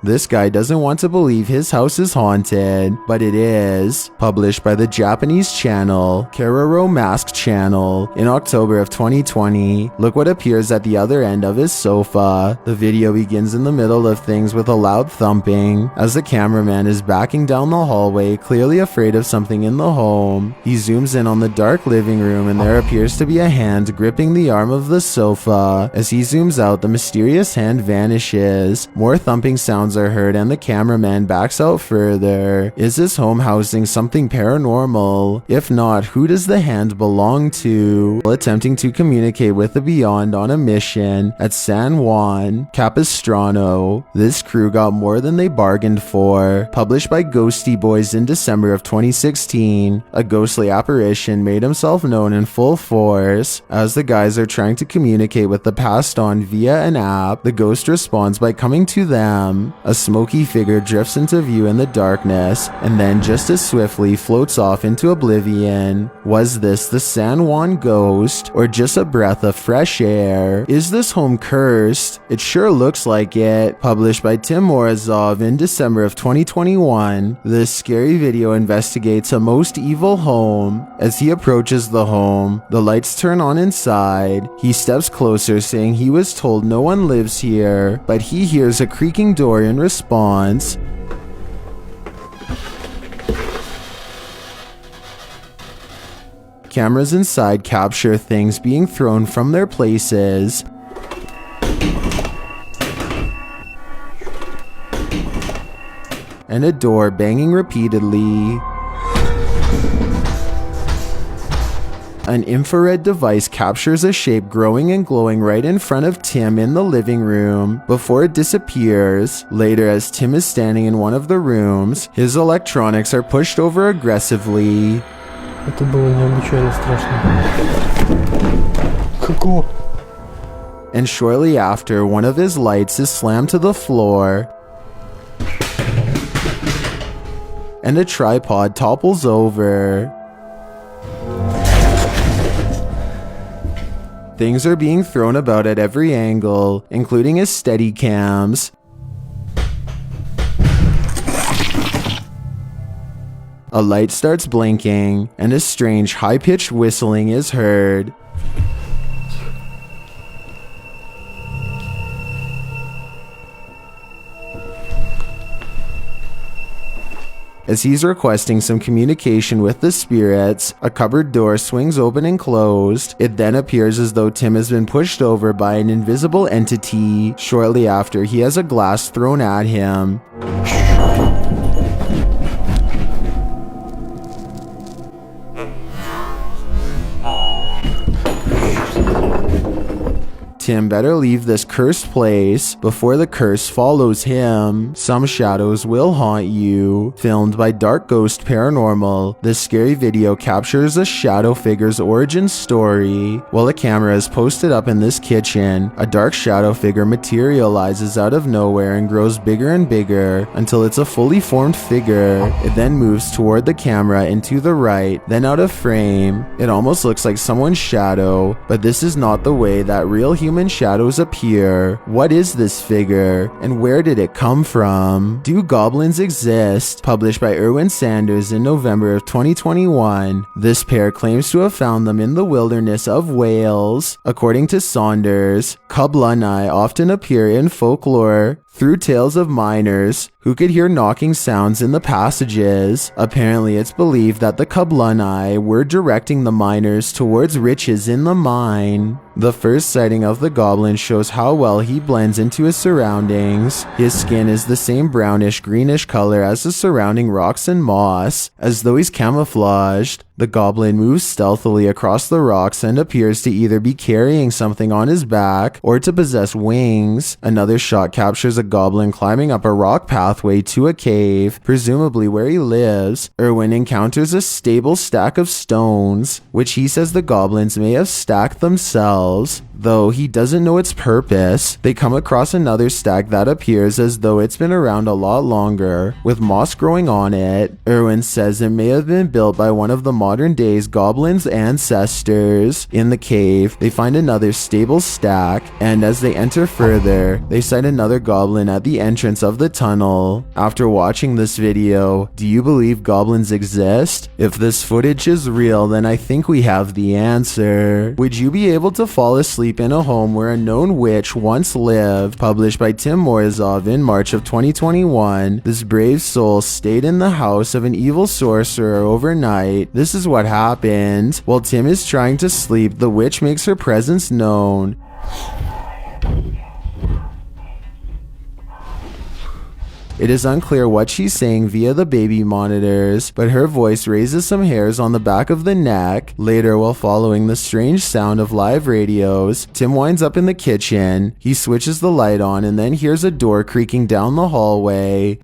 This guy doesn't want to believe his house is haunted, but it is. Published by the Japanese channel Keroro Mask Channel in October of 2020. Look what appears at the other end of his sofa. The video begins in the middle of things with a loud thumping as the cameraman is backing down the hallway, clearly afraid of something in the home. He zooms in on the dark living room and there appears to be a hand gripping the arm of the sofa. As he zooms out, the mysterious hand vanishes. More thumping sounds are heard and the cameraman backs out further. Is this home housing something paranormal? If not, who does the hand belong to? While attempting to communicate with the beyond on a mission at San Juan Capistrano, this crew got more than they bargained for. Published by Ghosty Boys in December of 2016, a ghostly apparition made himself known in full force. As the guys are trying to communicate with the passed on via an app, the ghost responds by coming to them. A smoky figure drifts into view in the darkness and then just as swiftly floats off into oblivion. Was this the San Juan ghost or just a breath of fresh air? Is this home cursed? It sure looks like it. Published by Tim Morozov in December of 2021, this scary video investigates a most evil home. As he approaches the home, the lights turn on inside. He steps closer, saying he was told no one lives here, but he hears a creaking door in response. Cameras inside capture things being thrown from their places. And a door banging repeatedly. An infrared device captures a shape growing and glowing right in front of Tim in the living room before it disappears. Later, as Tim is standing in one of the rooms, his electronics are pushed over aggressively. Это было необычайно страшно. Какого? And shortly after, one of his lights is slammed to the floor. And a tripod topples over. Things are being thrown about at every angle, including his steady cams. A light starts blinking, and a strange high-pitched whistling is heard. As he's requesting some communication with the spirits, a cupboard door swings open and closed. It then appears as though Tim has been pushed over by an invisible entity. Shortly after, he has a glass thrown at him. Tim better leave this cursed place before the curse follows him. Some shadows will haunt you. Filmed by Dark Ghost Paranormal, this scary video captures a shadow figure's origin story. While a camera is posted up in this kitchen, a dark shadow figure materializes out of nowhere and grows bigger and bigger until it's a fully formed figure. It then moves toward the camera and to the right, then out of frame. It almost looks like someone's shadow, but this is not the way that real human shadows appear. What is this figure, and where did it come from? Do goblins exist? Published by Erwin Sanders in November of 2021. This pair claims to have found them in the wilderness of Wales. According to Saunders, Cublunai often appear in folklore through tales of miners who could hear knocking sounds in the passages. Apparently, it's believed that the Cublunai were directing the miners towards riches in the mine. The first sighting of the goblin shows how well he blends into his surroundings. His skin is the same brownish-greenish color as the surrounding rocks and moss, as though he's camouflaged. The goblin moves stealthily across the rocks and appears to either be carrying something on his back or to possess wings. Another shot captures a goblin climbing up a rock pathway to a cave, presumably where he lives. Erwin encounters a stable stack of stones, which he says the goblins may have stacked themselves, though he doesn't know its purpose. They come across another stack that appears as though it's been around a lot longer, with moss growing on it. Erwin says it may have been built by one of the modern day's goblins' ancestors. In the cave, they find another stable stack, and as they enter further, they sight another goblin at the entrance of the tunnel. After watching this video, do you believe goblins exist? If this footage is real, then I think we have the answer. Would you be able to fall asleep in a home where a known witch once lived? Published by Tim Morozov in March of 2021, this brave soul stayed in the house of an evil sorcerer overnight. This is what happened. While Tim is trying to sleep, the witch makes her presence known. It is unclear what she's saying via the baby monitors, but her voice raises some hairs on the back of the neck. Later, while following the strange sound of live radios, Tim winds up in the kitchen. He switches the light on and then hears a door creaking down the hallway.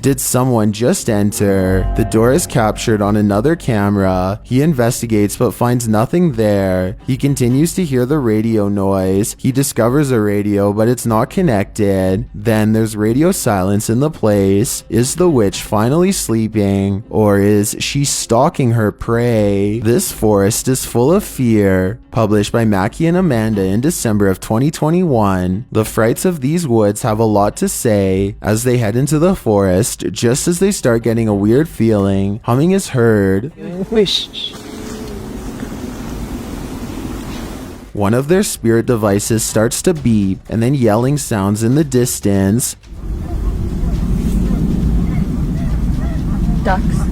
Did someone just enter? The door is captured on another camera. He investigates but finds nothing there. He continues to hear the radio noise. He discovers a radio, but it's not connected. Then there's radio silence in the place. Is the witch finally sleeping, or is she stalking her prey? This forest is full of fear. Published by Mackie and Amanda in December of 2021. The frights of these woods have a lot to say. As they head into the forest, just as they start getting a weird feeling, humming is heard. Wish. One of their spirit devices starts to beep, and then yelling sounds in the distance. Ducks.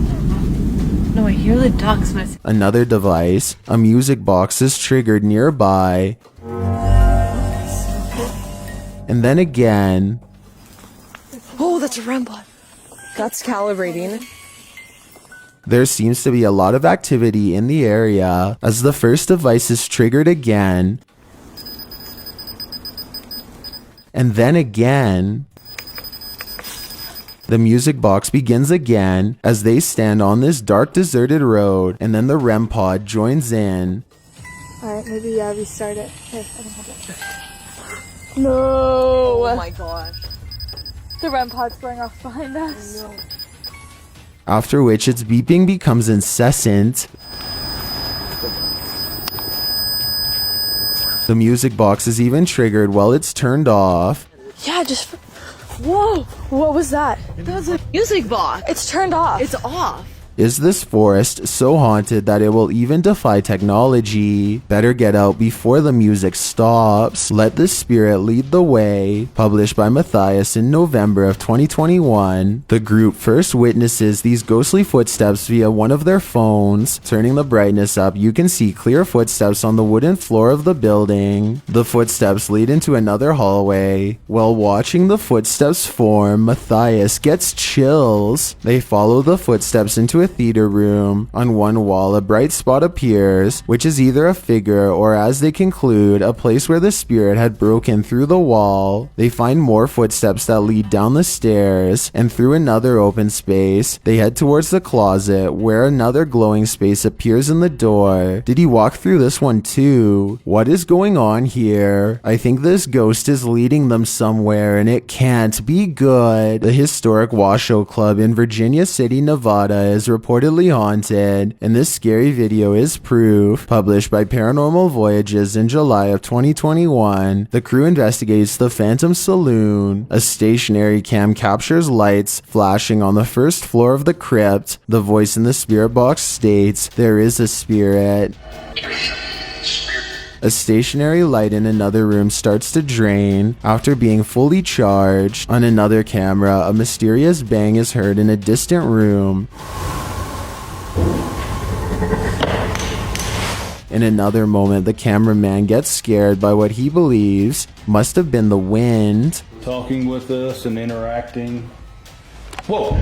No, I hear the ducks, but Another device, a music box, is triggered nearby. And then again. oh, that's a REM pod. That's calibrating. There seems to be a lot of activity in the area as the first device is triggered again. And then again. The music box begins again as they stand on this dark deserted road, and then the REM pod joins in. Alright, maybe restart it. Here, I can hold it. No! Oh my gosh. The REM pod's going off behind us. No. After which its beeping becomes incessant. The music box is even triggered while it's turned off. Yeah, just... Whoa! What was that? That was a music box. It's turned off. It's off. Is this forest so haunted that it will even defy technology? Better get out before the music stops. Let the spirit lead the way. Published by Matthias in November of 2021. The group first witnesses these ghostly footsteps via one of their phones. Turning the brightness up, you can see clear footsteps on the wooden floor of the building. The footsteps lead into another hallway. While watching the footsteps form, Matthias gets chills. They follow the footsteps into a theater room. On one wall, a bright spot appears, which is either a figure or, as they conclude, a place where the spirit had broken through the wall. They find more footsteps that lead down the stairs, and through another open space, they head towards the closet, where another glowing space appears in the door. Did he walk through this one too? What is going on here? I think this ghost is leading them somewhere, and it can't be good. The historic Washoe Club in Virginia City, Nevada is reportedly haunted, and this scary video is proof. Published by Paranormal Voyages in July of 2021, the crew investigates the Phantom Saloon. A stationary cam captures lights flashing on the first floor of the crypt. The voice in the spirit box states, "There is a spirit." A stationary light in another room starts to drain after being fully charged. On another camera, a mysterious bang is heard in a distant room. In another moment, the cameraman gets scared by what he believes must have been the wind. Talking with us and interacting. Whoa!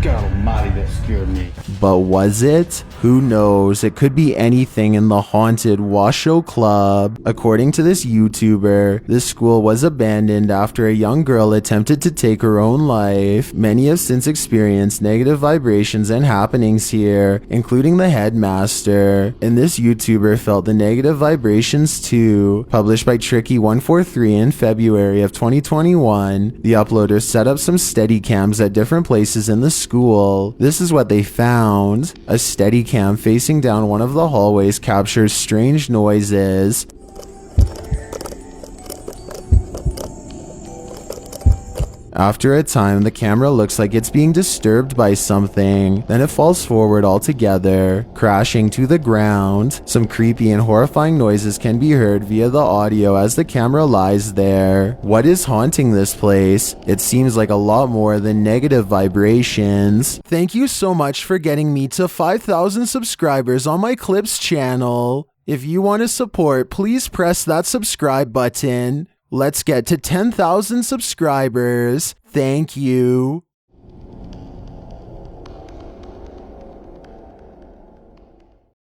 God almighty, that scared me. But was it? Who knows? It could be anything in the haunted Washoe Club. According to this YouTuber, this school was abandoned after a young girl attempted to take her own life. Many have since experienced negative vibrations and happenings here, including the headmaster. And this YouTuber felt the negative vibrations too. Published by Tricky143 in February of 2021, the uploader set up some steady cams at different places in the school. This is what they found. A Steadicam facing down one of the hallways captures strange noises. After a time, the camera looks like it's being disturbed by something. Then it falls forward altogether, crashing to the ground. Some creepy and horrifying noises can be heard via the audio as the camera lies there. What is haunting this place? It seems like a lot more than negative vibrations. Thank you so much for getting me to 5,000 subscribers on my Clips channel. If you want to support, please press that subscribe button. Let's get to 10,000 subscribers. Thank you.